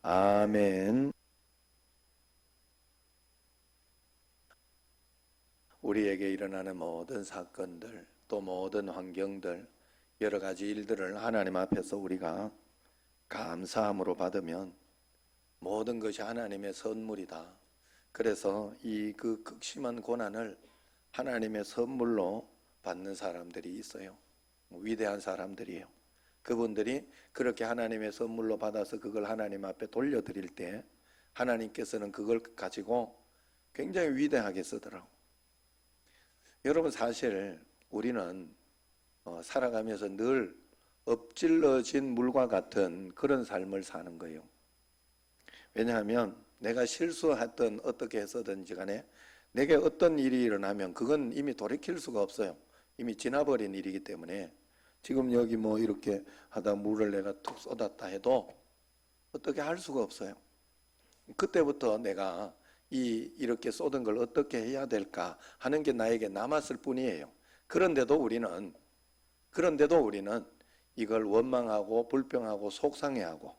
아멘. 우리에게 일어나는 모든 사건들, 또 모든 환경들, 여러 가지 일들을 하나님 앞에서 우리가 감사함으로 받으면 모든 것이 하나님의 선물이다. 그래서 이 그 극심한 고난을 하나님의 선물로 받는 사람들이 있어요. 위대한 사람들이에요. 그분들이 그렇게 하나님의 선물로 받아서 그걸 하나님 앞에 돌려드릴 때 하나님께서는 그걸 가지고 굉장히 위대하게 쓰더라고요. 여러분, 사실 우리는 살아가면서 늘 엎질러진 물과 같은 그런 삶을 사는 거예요. 왜냐하면 내가 실수했든 어떻게 했었든지 간에 내게 어떤 일이 일어나면 그건 이미 돌이킬 수가 없어요. 이미 지나버린 일이기 때문에 지금 여기 뭐 이렇게 하다 물을 내가 툭 쏟았다 해도 어떻게 할 수가 없어요. 그때부터 내가 이렇게 쏟은 걸 어떻게 해야 될까 하는 게 나에게 남았을 뿐이에요. 그런데도 우리는 이걸 원망하고 불평하고 속상해하고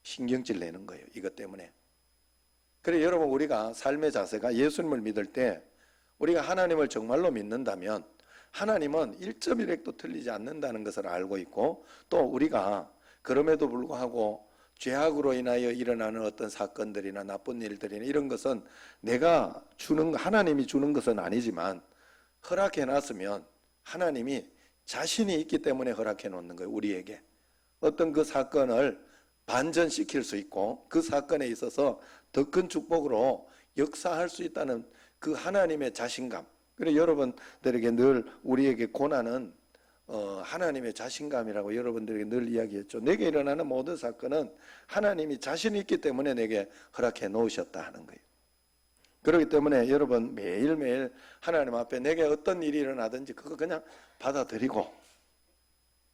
신경질 내는 거예요. 이것 때문에. 그래, 여러분, 우리가 삶의 자세가 예수님을 믿을 때 우리가 하나님을 정말로 믿는다면 하나님은 1.1핵도 틀리지 않는다는 것을 알고 있고, 또 우리가 그럼에도 불구하고 죄악으로 인하여 일어나는 어떤 사건들이나 나쁜 일들이나 이런 것은 하나님이 주는 것은 아니지만 허락해 놨으면 하나님이 자신이 있기 때문에 허락해 놓는 거예요. 우리에게 어떤 그 사건을 반전시킬 수 있고 그 사건에 있어서 더 큰 축복으로 역사할 수 있다는 그 하나님의 자신감. 그래서 여러분들에게 늘 우리에게 고난은 하나님의 자신감이라고 여러분들에게 늘 이야기했죠. 내게 일어나는 모든 사건은 하나님이 자신이 있기 때문에 내게 허락해 놓으셨다 하는 거예요. 그렇기 때문에 여러분, 매일매일 하나님 앞에 내게 어떤 일이 일어나든지 그거 그냥 받아들이고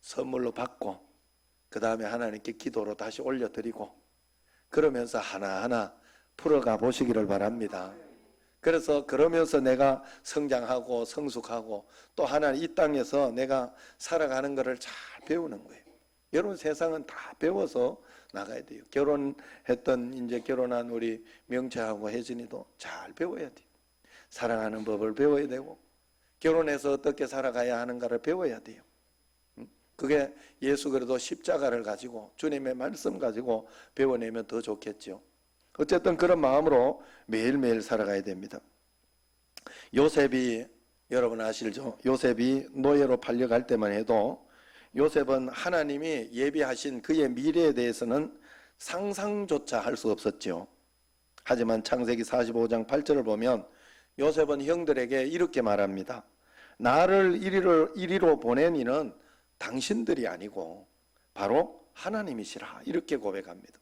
선물로 받고 그 다음에 하나님께 기도로 다시 올려드리고 그러면서 하나하나 풀어가 보시기를 바랍니다. 그래서 그러면서 내가 성장하고 성숙하고 또 하나님 이 땅에서 내가 살아가는 것을 잘 배우는 거예요. 여러분, 세상은 다 배워서 나가야 돼요. 이제 결혼한 우리 명채하고 혜진이도 잘 배워야 돼요. 사랑하는 법을 배워야 되고 결혼해서 어떻게 살아가야 하는가를 배워야 돼요. 그게 예수 그리스도 십자가를 가지고 주님의 말씀 가지고 배워내면 더 좋겠죠. 어쨌든 그런 마음으로 매일매일 살아가야 됩니다. 요셉이, 여러분 아시죠? 요셉이 노예로 팔려갈 때만 해도 요셉은 하나님이 예비하신 그의 미래에 대해서는 상상조차 할 수 없었죠. 하지만 창세기 45장 8절을 보면 요셉은 형들에게 이렇게 말합니다. 나를 이리로 보낸 이는 당신들이 아니고 바로 하나님이시라. 이렇게 고백합니다.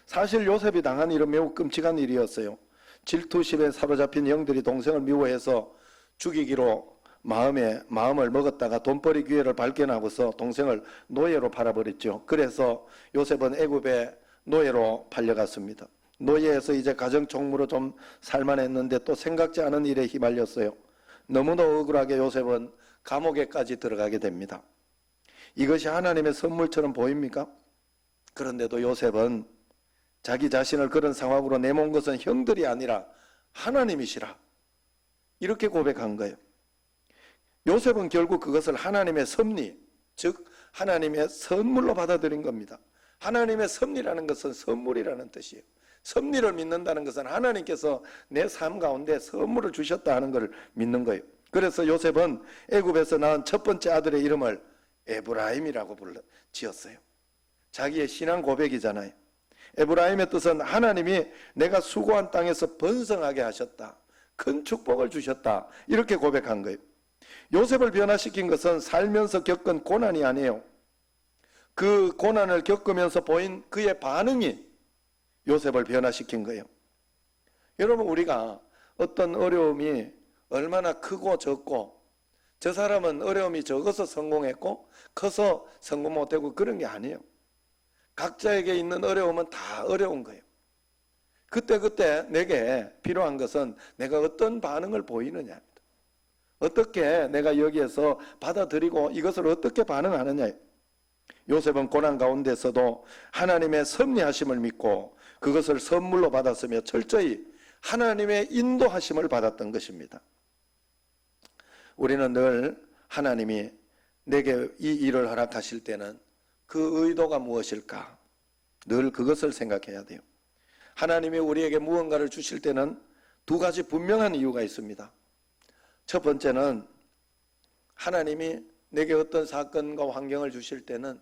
사실 요셉이 당한 일은 매우 끔찍한 일이었어요. 질투심에 사로잡힌 형들이 동생을 미워해서 죽이기로 마음을 먹었다가 돈벌이 기회를 발견하고서 동생을 노예로 팔아버렸죠. 그래서 요셉은 애굽에 노예로 팔려갔습니다. 노예에서 이제 가정 총무로 좀 살만했는데 또 생각지 않은 일에 휘말렸어요. 너무나 억울하게 요셉은 감옥에까지 들어가게 됩니다. 이것이 하나님의 선물처럼 보입니까? 그런데도 요셉은 자기 자신을 그런 상황으로 내몬 것은 형들이 아니라 하나님이시라. 이렇게 고백한 거예요. 요셉은 결국 그것을 하나님의 섭리, 즉 하나님의 선물로 받아들인 겁니다. 하나님의 섭리라는 것은 선물이라는 뜻이에요. 섭리를 믿는다는 것은 하나님께서 내 삶 가운데 선물을 주셨다 하는 것을 믿는 거예요. 그래서 요셉은 애굽에서 낳은 첫 번째 아들의 이름을 에브라임이라고 지었어요. 자기의 신앙 고백이잖아요. 에브라임의 뜻은 하나님이 내가 수고한 땅에서 번성하게 하셨다. 큰 축복을 주셨다. 이렇게 고백한 거예요. 요셉을 변화시킨 것은 살면서 겪은 고난이 아니에요. 그 고난을 겪으면서 보인 그의 반응이 요셉을 변화시킨 거예요. 여러분, 우리가 어떤 어려움이 얼마나 크고 적고 저 사람은 어려움이 적어서 성공했고 커서 성공 못하고 그런 게 아니에요. 각자에게 있는 어려움은 다 어려운 거예요. 그때 내게 필요한 것은 내가 어떤 반응을 보이느냐입니다. 어떻게 내가 여기에서 받아들이고 이것을 어떻게 반응하느냐. 요셉은 고난 가운데서도 하나님의 섭리하심을 믿고 그것을 선물로 받았으며 철저히 하나님의 인도하심을 받았던 것입니다. 우리는 늘 하나님이 내게 이 일을 허락하실 때는 그 의도가 무엇일까? 늘 그것을 생각해야 돼요. 하나님이 우리에게 무언가를 주실 때는 두 가지 분명한 이유가 있습니다. 첫 번째는 하나님이 내게 어떤 사건과 환경을 주실 때는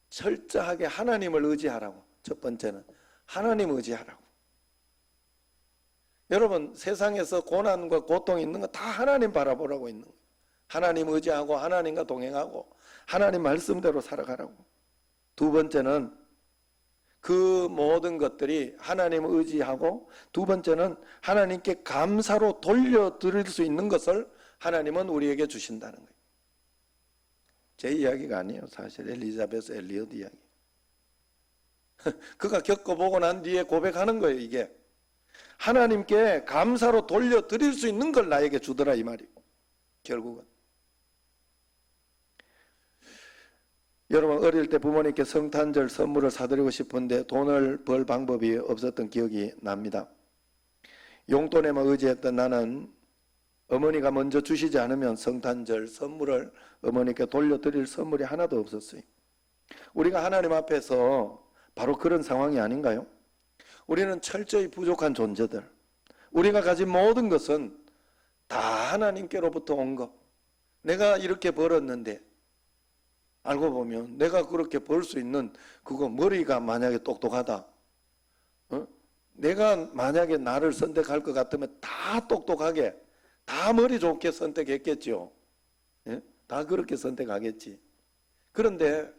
철저하게 하나님을 의지하라고. 첫 번째는 하나님 의지하라고. 여러분, 세상에서 고난과 고통이 있는 거 다 하나님 바라보라고 있는 거예요. 하나님 의지하고 하나님과 동행하고 하나님 말씀대로 살아가라고. 두 번째는 그 모든 것들이 하나님 의지하고, 두 번째는 하나님께 감사로 돌려드릴 수 있는 것을 하나님은 우리에게 주신다는 거예요. 제 이야기가 아니에요. 사실 엘리자베스 엘리엇 이야기. 그가 겪어보고 난 뒤에 고백하는 거예요. 이게 하나님께 감사로 돌려드릴 수 있는 걸 나에게 주더라 이 말이에요. 결국은 여러분, 어릴 때 부모님께 성탄절 선물을 사드리고 싶은데 돈을 벌 방법이 없었던 기억이 납니다. 용돈에만 의지했던 나는 어머니가 먼저 주시지 않으면 성탄절 선물을 어머니께 돌려드릴 선물이 하나도 없었어요. 우리가 하나님 앞에서 바로 그런 상황이 아닌가요? 우리는 철저히 부족한 존재들, 우리가 가진 모든 것은 다 하나님께로부터 온 것. 내가 이렇게 벌었는데 알고 보면 내가 그렇게 벌 수 있는 그거, 머리가 만약에 똑똑하다, 내가 만약에 나를 선택할 것 같으면 다 똑똑하게, 다 머리 좋게 선택했겠죠. 예? 다 그렇게 선택하겠지. 그런데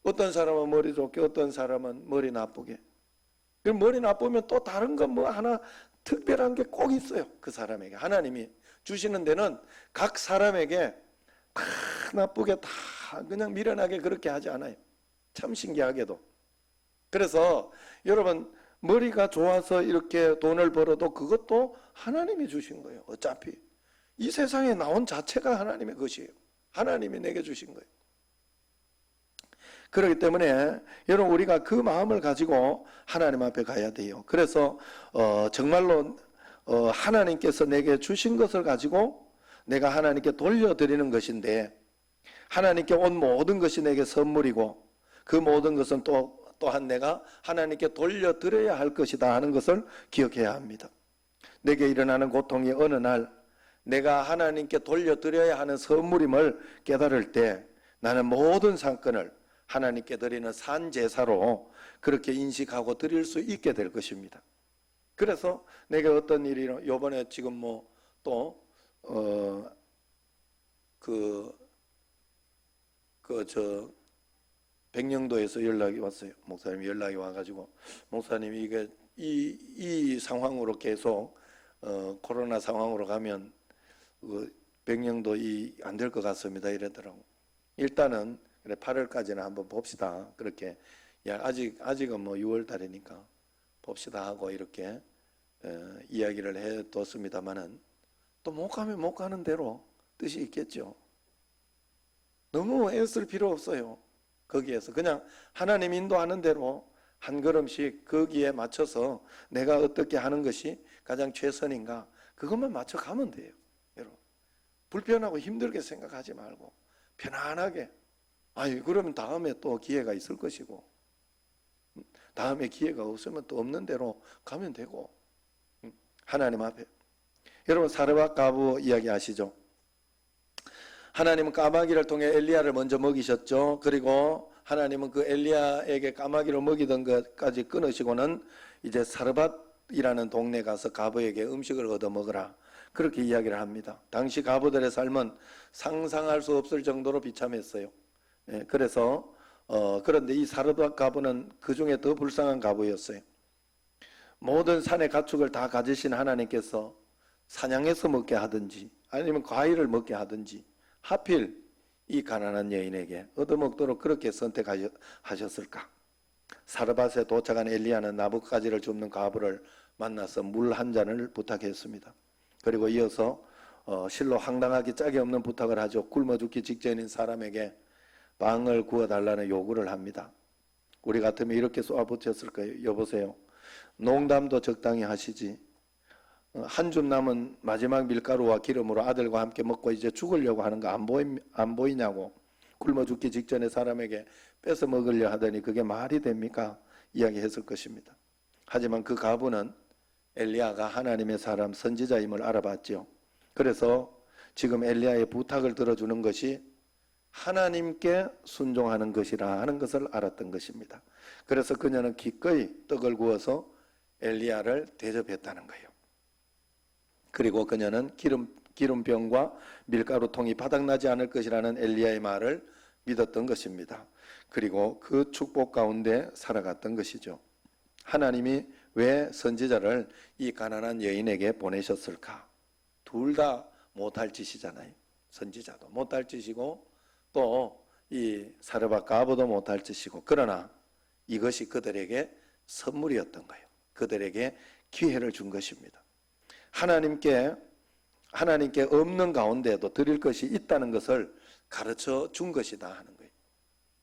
어떤 사람은 머리 좋게, 어떤 사람은 머리 나쁘게. 머리 나쁘면 또 다른 건 뭐 하나 특별한 게 꼭 있어요. 그 사람에게 하나님이 주시는 데는 각 사람에게 다 나쁘게 다 그냥 미련하게 그렇게 하지 않아요. 참 신기하게도. 그래서 여러분, 머리가 좋아서 이렇게 돈을 벌어도 그것도 하나님이 주신 거예요. 어차피 이 세상에 나온 자체가 하나님의 것이에요. 하나님이 내게 주신 거예요. 그렇기 때문에 여러분, 우리가 그 마음을 가지고 하나님 앞에 가야 돼요. 그래서 정말로 하나님께서 내게 주신 것을 가지고 내가 하나님께 돌려드리는 것인데, 하나님께 온 모든 것이 내게 선물이고 그 모든 것은 또한 내가 하나님께 돌려드려야 할 것이다 하는 것을 기억해야 합니다. 내게 일어나는 고통이 어느 날 내가 하나님께 돌려드려야 하는 선물임을 깨달을 때 나는 모든 상권을 하나님께 드리는 산제사로 그렇게 인식하고 드릴 수 있게 될 것입니다. 그래서 내게 어떤 일이, 요번에 지금 백령도에서 연락이 왔어요. 목사님이 연락이 와가지고, 목사님이 이게 이 상황으로 계속 코로나 상황으로 가면 백령도 안 될 것 같습니다 이러더라고. 일단은 그래 8월까지는 한번 봅시다. 그렇게 아직은 뭐 6월 달이니까 봅시다 하고 이렇게 이야기를 해뒀습니다만은, 또 못 가면 못 가는 대로 뜻이 있겠죠. 너무 애쓸 필요 없어요. 거기에서 그냥 하나님 인도하는 대로 한 걸음씩 거기에 맞춰서 내가 어떻게 하는 것이 가장 최선인가, 그것만 맞춰 가면 돼요. 여러분, 불편하고 힘들게 생각하지 말고 편안하게, 그러면 다음에 또 기회가 있을 것이고, 다음에 기회가 없으면 또 없는 대로 가면 되고, 하나님 앞에. 여러분, 사르밧 과부 이야기 아시죠? 하나님은 까마귀를 통해 엘리야를 먼저 먹이셨죠. 그리고 하나님은 그 엘리야에게 까마귀를 먹이던 것까지 끊으시고는 이제 사르밧이라는 동네 가서 과부에게 음식을 얻어 먹으라, 그렇게 이야기를 합니다. 당시 과부들의 삶은 상상할 수 없을 정도로 비참했어요. 그래서 그런데 이 사르밧 과부는 그 중에 더 불쌍한 과부였어요. 모든 산의 가축을 다 가지신 하나님께서 사냥해서 먹게 하든지 아니면 과일을 먹게 하든지 하필 이 가난한 여인에게 얻어먹도록 그렇게 선택하셨을까? 사르밧에 도착한 엘리야는 나뭇가지를 줍는 과부를 만나서 물 한 잔을 부탁했습니다. 그리고 이어서 실로 황당하기 짝이 없는 부탁을 하죠. 굶어 죽기 직전인 사람에게 빵을 구워달라는 요구를 합니다. 우리 같으면 이렇게 쏘아붙였을 거예요. 여보세요. 농담도 적당히 하시지. 한 줌 남은 마지막 밀가루와 기름으로 아들과 함께 먹고 이제 죽으려고 하는 거 안 보이냐고. 굶어 죽기 직전에 사람에게 뺏어 먹으려 하더니 그게 말이 됩니까? 이야기했을 것입니다. 하지만 그 과부는 엘리야가 하나님의 사람 선지자임을 알아봤죠. 그래서 지금 엘리야의 부탁을 들어주는 것이 하나님께 순종하는 것이라 하는 것을 알았던 것입니다. 그래서 그녀는 기꺼이 떡을 구워서 엘리야를 대접했다는 거예요. 그리고 그녀는 기름병과 밀가루통이 바닥나지 않을 것이라는 엘리야의 말을 믿었던 것입니다. 그리고 그 축복 가운데 살아갔던 것이죠. 하나님이 왜 선지자를 이 가난한 여인에게 보내셨을까? 둘 다 못할 짓이잖아요. 선지자도 못할 짓이고 또 이 사르밧 과부도 못할 짓이고, 그러나 이것이 그들에게 선물이었던 거예요. 그들에게 기회를 준 것입니다. 하나님께 없는 가운데도 드릴 것이 있다는 것을 가르쳐 준 것이다 하는 거예요.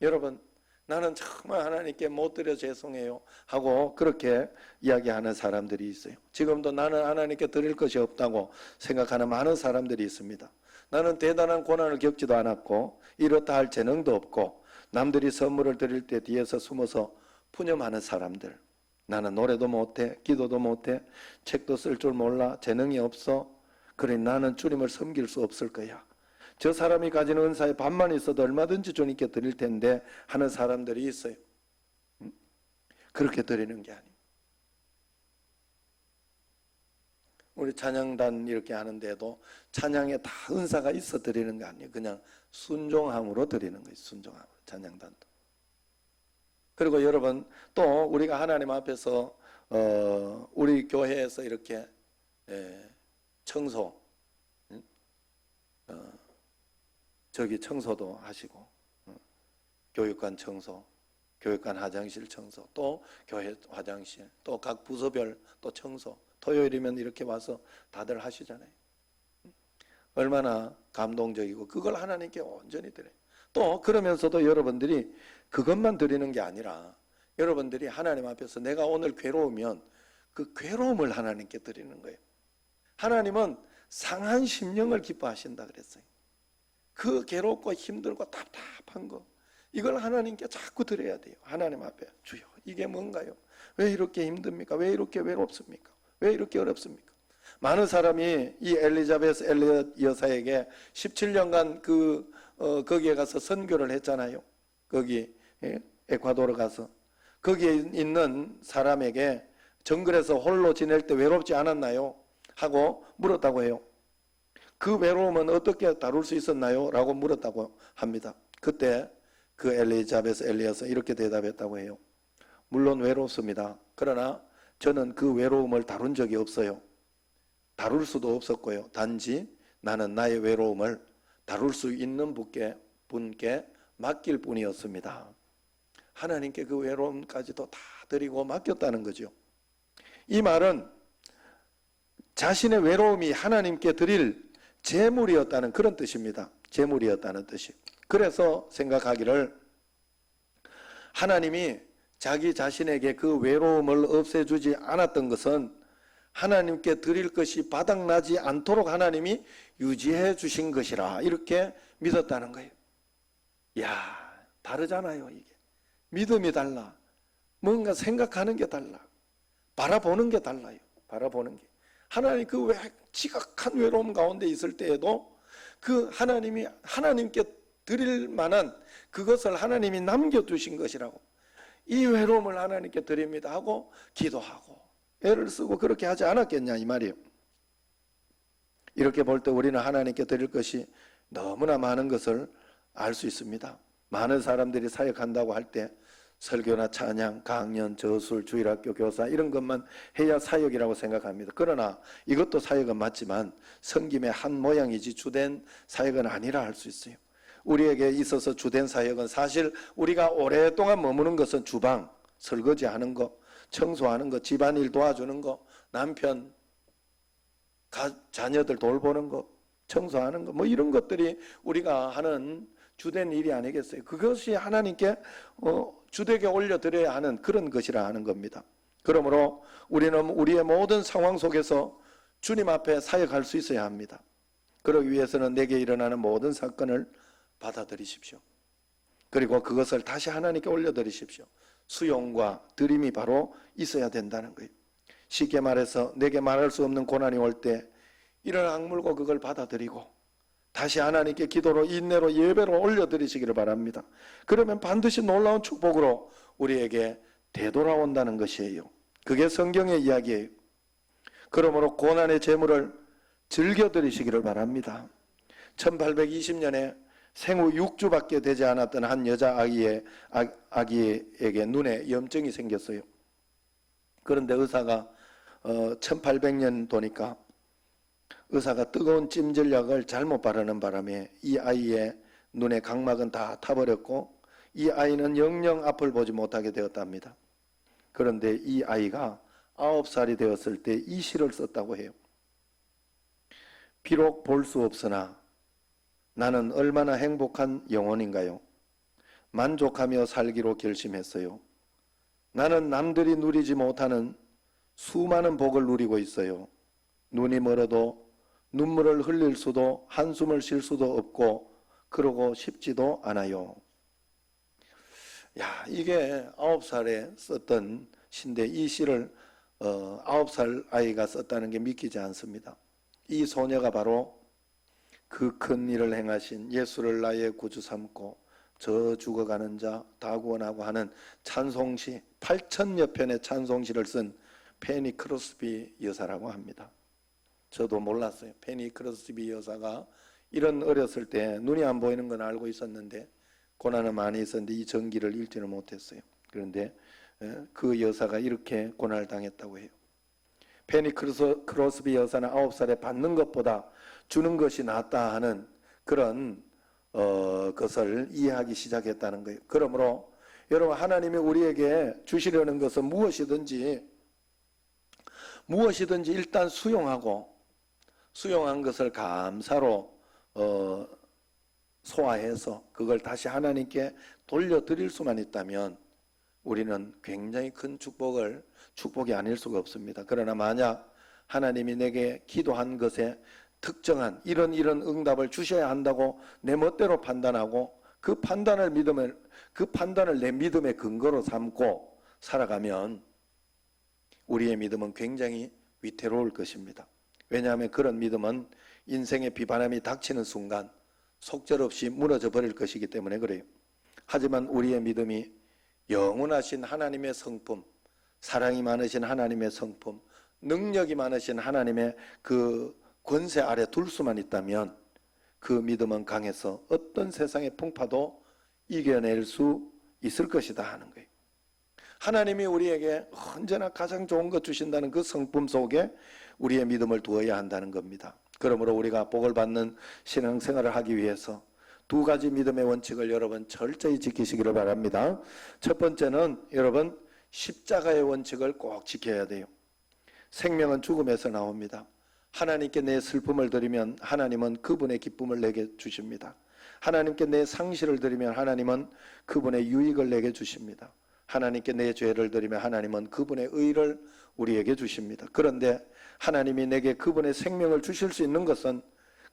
여러분, 나는 정말 하나님께 못 드려 죄송해요 하고 그렇게 이야기하는 사람들이 있어요. 지금도 나는 하나님께 드릴 것이 없다고 생각하는 많은 사람들이 있습니다. 나는 대단한 고난을 겪지도 않았고 이렇다 할 재능도 없고, 남들이 선물을 드릴 때 뒤에서 숨어서 푸념하는 사람들. 나는 노래도 못해, 기도도 못해, 책도 쓸 줄 몰라, 재능이 없어, 그러니 나는 주님을 섬길 수 없을 거야. 저 사람이 가진 은사에 반만 있어도 얼마든지 주님께 드릴 텐데 하는 사람들이 있어요. 그렇게 드리는 게 아니에요. 우리 찬양단 이렇게 하는데도 찬양에 다 은사가 있어 드리는 거 아니에요. 그냥 순종함으로 드리는 거예요. 순종함으로, 찬양단도. 그리고 여러분, 또 우리가 하나님 앞에서 우리 교회에서 이렇게 청소, 청소도 하시고, 교육관 청소, 교육관 화장실 청소, 또 교회 화장실, 또 각 부서별 또 청소, 토요일이면 이렇게 와서 다들 하시잖아요. 얼마나 감동적이고, 그걸 하나님께 온전히 드려요. 또 그러면서도 여러분들이 그것만 드리는 게 아니라, 여러분들이 하나님 앞에서 내가 오늘 괴로우면 그 괴로움을 하나님께 드리는 거예요. 하나님은 상한 심령을 기뻐하신다 그랬어요. 그 괴롭고 힘들고 답답한 거, 이걸 하나님께 자꾸 드려야 돼요. 하나님 앞에, 주여 이게 뭔가요? 왜 이렇게 힘듭니까? 왜 이렇게 외롭습니까? 왜 이렇게 어렵습니까? 많은 사람이 이 엘리자베스 엘리엇 여사에게 17년간 거기에 가서 선교를 했잖아요. 거기 에콰도르 가서 거기에 있는 사람에게 정글에서 홀로 지낼 때 외롭지 않았나요? 하고 물었다고 해요. 그 외로움은 어떻게 다룰 수 있었나요? 라고 물었다고 합니다. 그때 그 엘리자베스 엘리엇은 이렇게 대답했다고 해요. 물론 외롭습니다. 그러나 저는 그 외로움을 다룬 적이 없어요. 다룰 수도 없었고요. 단지 나는 나의 외로움을 다룰 수 있는 분께 맡길 뿐이었습니다. 하나님께 그 외로움까지도 다 드리고 맡겼다는 거죠. 이 말은 자신의 외로움이 하나님께 드릴 제물이었다는 그런 뜻입니다. 제물이었다는 뜻이. 그래서 생각하기를 하나님이 자기 자신에게 그 외로움을 없애주지 않았던 것은 하나님께 드릴 것이 바닥나지 않도록 하나님이 유지해 주신 것이라, 이렇게 믿었다는 거예요. 이야, 다르잖아요. 이게 믿음이 달라. 뭔가 생각하는 게 달라. 바라보는 게 달라요. 바라보는 게. 하나님 그 지각한 외로움 가운데 있을 때에도 그 하나님이 하나님께 드릴 만한 그것을 하나님이 남겨두신 것이라고, 이 외로움을 하나님께 드립니다 하고 기도하고 애를 쓰고 그렇게 하지 않았겠냐 이 말이에요. 이렇게 볼 때 우리는 하나님께 드릴 것이 너무나 많은 것을 알 수 있습니다. 많은 사람들이 사역한다고 할 때 설교나 찬양, 강연, 저술, 주일학교 교사 이런 것만 해야 사역이라고 생각합니다. 그러나 이것도 사역은 맞지만 섬김의 한 모양이지 주된 사역은 아니라 할 수 있어요. 우리에게 있어서 주된 사역은 사실 우리가 오랫동안 머무는 것은 주방, 설거지하는 거, 청소하는 거, 집안일 도와주는 거, 남편, 자녀들 돌보는 거, 청소하는 거, 뭐 이런 것들이 우리가 하는 주된 일이 아니겠어요? 그것이 하나님께 주되게 올려드려야 하는 그런 것이라 하는 겁니다. 그러므로 우리는 우리의 모든 상황 속에서 주님 앞에 사역할 수 있어야 합니다. 그러기 위해서는 내게 일어나는 모든 사건을 받아들이십시오. 그리고 그것을 다시 하나님께 올려드리십시오. 수용과 드림이 바로 있어야 된다는 거예요. 쉽게 말해서 내게 말할 수 없는 고난이 올 때 이를 악물고 그걸 받아들이고 다시 하나님께 기도로 인내로 예배로 올려드리시기를 바랍니다. 그러면 반드시 놀라운 축복으로 우리에게 되돌아온다는 것이에요. 그게 성경의 이야기예요. 그러므로 고난의 재물을 즐겨드리시기를 바랍니다. 1820년에 생후 6주밖에 되지 않았던 한 아기에게 눈에 염증이 생겼어요. 그런데 의사가 1800년도니까 의사가 뜨거운 찜질약을 잘못 바르는 바람에 이 아이의 눈의 각막은 다 타버렸고 이 아이는 영영 앞을 보지 못하게 되었답니다. 그런데 이 아이가 9살이 되었을 때 이 시를 썼다고 해요. 비록 볼 수 없으나 나는 얼마나 행복한 영혼인가요? 만족하며 살기로 결심했어요. 나는 남들이 누리지 못하는 수많은 복을 누리고 있어요. 눈이 멀어도 눈물을 흘릴 수도 한숨을 쉴 수도 없고 그러고 싶지도 않아요. 이게 9살에 썼던 시인데 이 시를 9살 아이가 썼다는 게 믿기지 않습니다. 이 소녀가 바로 그 큰 일을 행하신 예수를 나의 구주 삼고 저 죽어가는 자 다 구원하고 하는 찬송시 8,000여 편의 찬송시를 쓴 페니 크로스비 여사라고 합니다. 저도 몰랐어요. 페니 크로스비 여사가 이런 어렸을 때 눈이 안 보이는 건 알고 있었는데 고난은 많이 있었는데 이 전기를 읽지는 못했어요. 그런데 그 여사가 이렇게 고난을 당했다고 해요. 페니 크로스비 여사는 9살에 받는 것보다 주는 것이 낫다 하는 그런 것을 이해하기 시작했다는 거예요. 그러므로 여러분 하나님이 우리에게 주시려는 것은 무엇이든지 일단 수용하고 수용한 것을 감사로 소화해서 그걸 다시 하나님께 돌려드릴 수만 있다면 우리는 굉장히 큰 축복이 아닐 수가 없습니다. 그러나 만약 하나님이 내게 기도한 것에 특정한 이런 응답을 주셔야 한다고 내 멋대로 판단하고 그 판단을 내 믿음의 근거로 삼고 살아가면 우리의 믿음은 굉장히 위태로울 것입니다. 왜냐하면 그런 믿음은 인생의 비바람이 닥치는 순간 속절없이 무너져 버릴 것이기 때문에 그래요. 하지만 우리의 믿음이 영원하신 하나님의 성품, 사랑이 많으신 하나님의 성품, 능력이 많으신 하나님의 그 권세 아래 둘 수만 있다면 그 믿음은 강해서 어떤 세상의 풍파도 이겨낼 수 있을 것이다 하는 거예요. 하나님이 우리에게 언제나 가장 좋은 것 주신다는 그 성품 속에 우리의 믿음을 두어야 한다는 겁니다. 그러므로 우리가 복을 받는 신앙생활을 하기 위해서 두 가지 믿음의 원칙을 여러분 철저히 지키시기를 바랍니다. 첫 번째는 여러분 십자가의 원칙을 꼭 지켜야 돼요. 생명은 죽음에서 나옵니다. 하나님께 내 슬픔을 드리면 하나님은 그분의 기쁨을 내게 주십니다. 하나님께 내 상실을 드리면 하나님은 그분의 유익을 내게 주십니다. 하나님께 내 죄를 드리면 하나님은 그분의 의를 우리에게 주십니다. 그런데 하나님이 내게 그분의 생명을 주실 수 있는 것은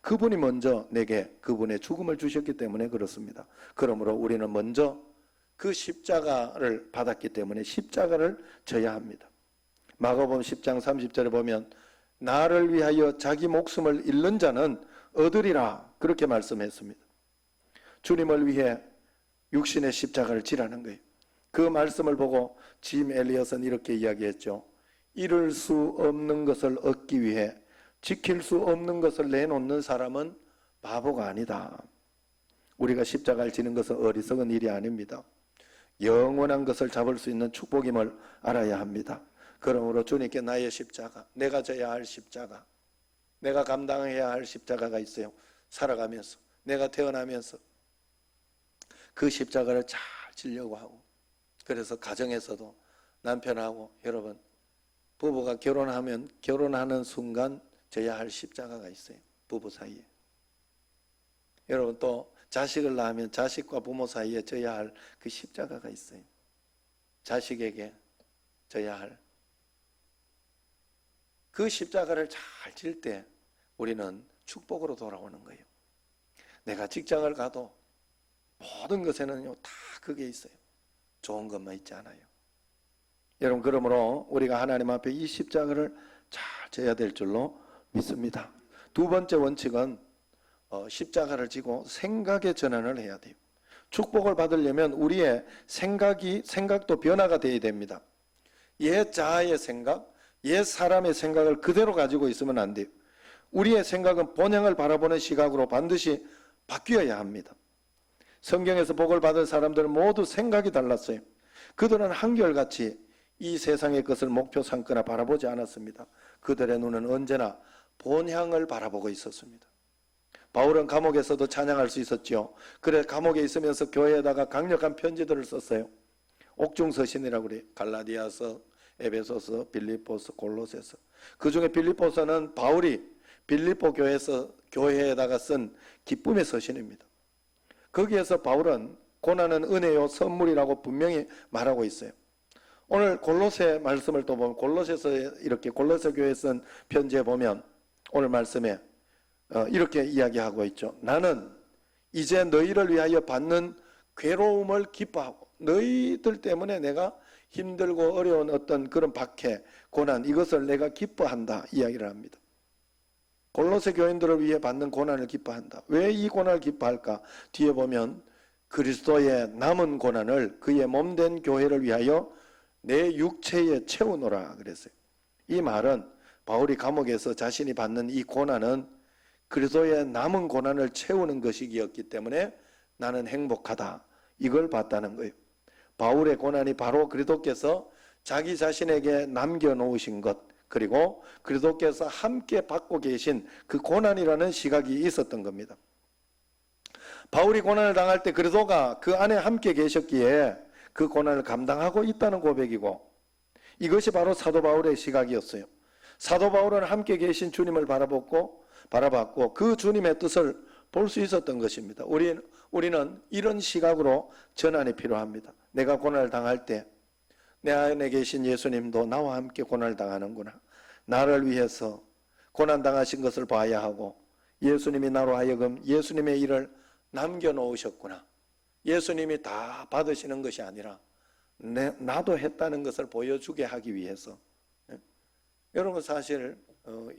그분이 먼저 내게 그분의 죽음을 주셨기 때문에 그렇습니다. 그러므로 우리는 먼저 그 십자가를 받았기 때문에 십자가를 져야 합니다. 마가복음 10장 30절에 보면 나를 위하여 자기 목숨을 잃는 자는 얻으리라 그렇게 말씀했습니다. 주님을 위해 육신의 십자가를 지라는 거예요. 그 말씀을 보고 짐 엘리엇은 이렇게 이야기했죠. 잃을 수 없는 것을 얻기 위해 지킬 수 없는 것을 내놓는 사람은 바보가 아니다. 우리가 십자가를 지는 것은 어리석은 일이 아닙니다. 영원한 것을 잡을 수 있는 축복임을 알아야 합니다. 그러므로 주님께 나의 십자가, 내가 져야 할 십자가, 내가 감당해야 할 십자가가 있어요. 살아가면서, 내가 태어나면서 그 십자가를 잘 지려고 하고, 그래서 가정에서도 남편하고 여러분 부부가 결혼하는 순간 져야 할 십자가가 있어요. 부부 사이에. 여러분 또 자식을 낳으면 자식과 부모 사이에 져야 할 그 십자가가 있어요. 자식에게 져야 할 그 십자가를 잘 질 때 우리는 축복으로 돌아오는 거예요. 내가 직장을 가도 모든 것에는요 다 그게 있어요. 좋은 것만 있지 않아요. 여러분, 그러므로 우리가 하나님 앞에 이 십자가를 잘 져야 될 줄로 믿습니다. 두 번째 원칙은 십자가를 지고 생각의 전환을 해야 돼요. 축복을 받으려면 우리의 생각도 변화가 되어야 됩니다. 옛 자아의 생각, 옛 사람의 생각을 그대로 가지고 있으면 안 돼요. 우리의 생각은 본향을 바라보는 시각으로 반드시 바뀌어야 합니다. 성경에서 복을 받은 사람들은 모두 생각이 달랐어요. 그들은 한결같이 이 세상의 것을 목표 삼거나 바라보지 않았습니다. 그들의 눈은 언제나 본향을 바라보고 있었습니다. 바울은 감옥에서도 찬양할 수 있었죠. 그래 감옥에 있으면서 교회에다가 강력한 편지들을 썼어요. 옥중서신이라고 그래요. 갈라디아서, 에베소서, 빌립보서, 골로새서. 그 중에 빌립보서는 바울이 빌립보 교회에다가 쓴 기쁨의 서신입니다. 거기에서 바울은 고난은 은혜요 선물이라고 분명히 말하고 있어요. 오늘 골로새 말씀을 또 보면 골로새서 이렇게 골로새 교회에 쓴 편지에 보면 오늘 말씀에 이렇게 이야기하고 있죠. 나는 이제 너희를 위하여 받는 괴로움을 기뻐하고 너희들 때문에 내가 힘들고 어려운 어떤 그런 박해, 고난 이것을 내가 기뻐한다 이야기를 합니다. 골로새 교인들을 위해 받는 고난을 기뻐한다. 왜 이 고난을 기뻐할까? 뒤에 보면 그리스도의 남은 고난을 그의 몸된 교회를 위하여 내 육체에 채우노라 그랬어요. 이 말은 바울이 감옥에서 자신이 받는 이 고난은 그리스도의 남은 고난을 채우는 것이었기 때문에 나는 행복하다. 이걸 봤다는 거예요. 바울의 고난이 바로 그리스도께서 자기 자신에게 남겨놓으신 것, 그리고 그리스도께서 함께 받고 계신 그 고난이라는 시각이 있었던 겁니다. 바울이 고난을 당할 때 그리스도가 그 안에 함께 계셨기에 그 고난을 감당하고 있다는 고백이고, 이것이 바로 사도 바울의 시각이었어요. 사도 바울은 함께 계신 주님을 바라봤고 그 주님의 뜻을 볼 수 있었던 것입니다. 우리는 이런 시각으로 전환이 필요합니다. 내가 고난을 당할 때 내 안에 계신 예수님도 나와 함께 고난을 당하는구나. 나를 위해서 고난당하신 것을 봐야 하고 예수님이 나로 하여금 예수님의 일을 남겨놓으셨구나. 예수님이 다 받으시는 것이 아니라 나도 했다는 것을 보여주게 하기 위해서. 여러분, 사실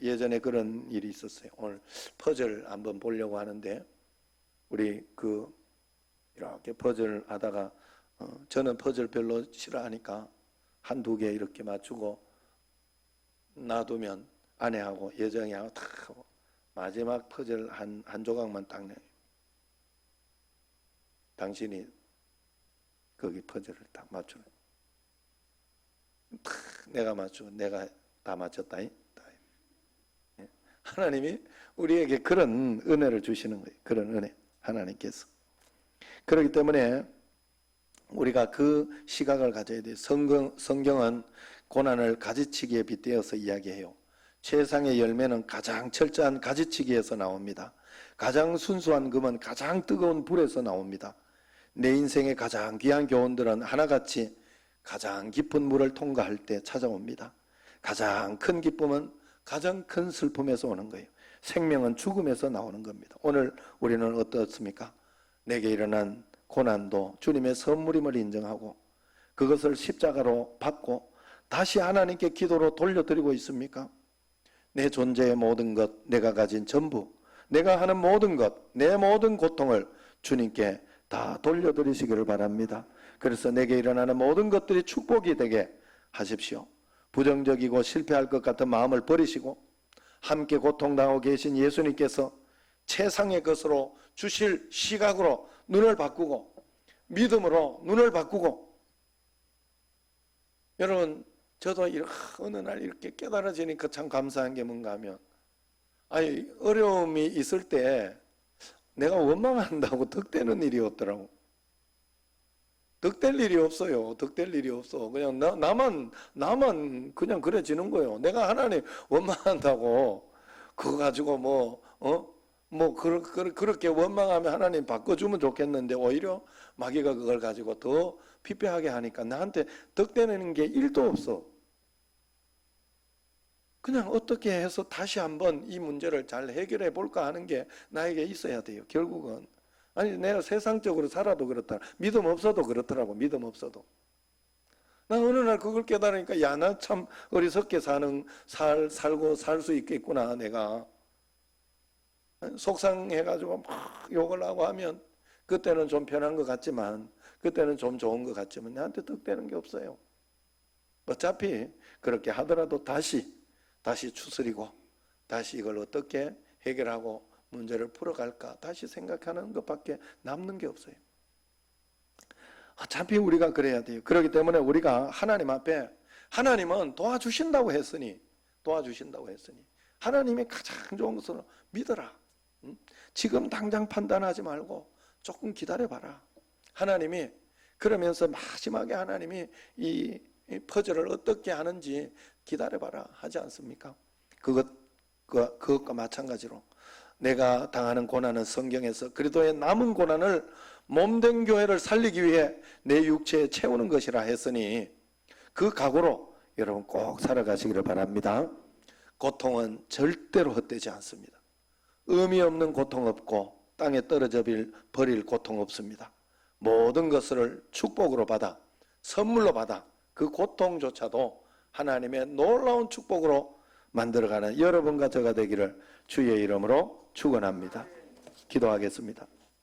예전에 그런 일이 있었어요. 오늘 퍼즐 한번 보려고 하는데 우리 이렇게 퍼즐 하다가 저는 퍼즐 별로 싫어하니까 한두 개 이렇게 맞추고 놔두면 아내하고 예정이하고 다 하고 마지막 퍼즐 한 조각만 딱 내요. 당신이 거기 퍼즐을 딱 맞추는. 내가 맞추고 내가 다 맞췄다. 하나님이 우리에게 그런 은혜를 주시는 거예요. 그런 은혜, 하나님께서. 그렇기 때문에 우리가 그 시각을 가져야 돼요. 성경은 고난을 가지치기에 빗대어서 이야기해요. 세상의 열매는 가장 철저한 가지치기에서 나옵니다. 가장 순수한 금은 가장 뜨거운 불에서 나옵니다. 내 인생의 가장 귀한 교훈들은 하나같이 가장 깊은 물을 통과할 때 찾아옵니다. 가장 큰 기쁨은 가장 큰 슬픔에서 오는 거예요. 생명은 죽음에서 나오는 겁니다. 오늘 우리는 어떻습니까? 내게 일어난 고난도 주님의 선물임을 인정하고 그것을 십자가로 받고 다시 하나님께 기도로 돌려드리고 있습니까? 내 존재의 모든 것, 내가 가진 전부, 내가 하는 모든 것, 내 모든 고통을 주님께 다 돌려드리시기를 바랍니다. 그래서 내게 일어나는 모든 것들이 축복이 되게 하십시오. 부정적이고 실패할 것 같은 마음을 버리시고 함께 고통당하고 계신 예수님께서 최상의 것으로 주실 시각으로 눈을 바꾸고 믿음으로 눈을 바꾸고, 여러분 저도 어느 날 이렇게 깨달아지니까 참 감사한 게 뭔가 하면 어려움이 있을 때 내가 원망한다고 득되는 일이 없더라고. 득될 일이 없어요. 득될 일이 없어. 그냥 나만 그냥 그래지는 거예요. 내가 하나님 원망한다고 그거 가지고 뭐 그렇게 원망하면 하나님 바꿔주면 좋겠는데 오히려 마귀가 그걸 가지고 더 피폐하게 하니까 나한테 덕되는 게 1도 없어. 그냥 어떻게 해서 다시 한번 이 문제를 잘 해결해 볼까 하는 게 나에게 있어야 돼요. 결국은. 아니 내가 세상적으로 살아도 그렇다. 믿음 없어도 그렇더라고. 믿음 없어도. 나 어느 날 그걸 깨달으니까 야, 나 참 어리석게 살고 살 수 있겠구나 내가. 속상해가지고 막 욕을 하고 하면 그때는 좀 편한 것 같지만 그때는 좀 좋은 것 같지만 나한테 득되는 게 없어요. 어차피 그렇게 하더라도 다시 추스리고 다시 이걸 어떻게 해결하고 문제를 풀어갈까 다시 생각하는 것밖에 남는 게 없어요. 어차피 우리가 그래야 돼요. 그렇기 때문에 우리가 하나님 앞에 하나님은 도와주신다고 했으니 하나님이 가장 좋은 것으로 믿어라. 지금 당장 판단하지 말고 조금 기다려봐라. 하나님이 그러면서 마지막에 하나님이 이 퍼즐을 어떻게 하는지 기다려봐라 하지 않습니까? 그것과 마찬가지로 내가 당하는 고난은 성경에서 그리스도의 남은 고난을 몸된 교회를 살리기 위해 내 육체에 채우는 것이라 했으니 그 각오로 여러분 꼭 살아가시기를 바랍니다. 고통은 절대로 헛되지 않습니다. 의미 없는 고통 없고 땅에 떨어져 버릴 고통 없습니다. 모든 것을 축복으로 받아 선물로 받아 그 고통조차도 하나님의 놀라운 축복으로 만들어가는 여러분과 저가 되기를 주의 이름으로 축원합니다. 기도하겠습니다.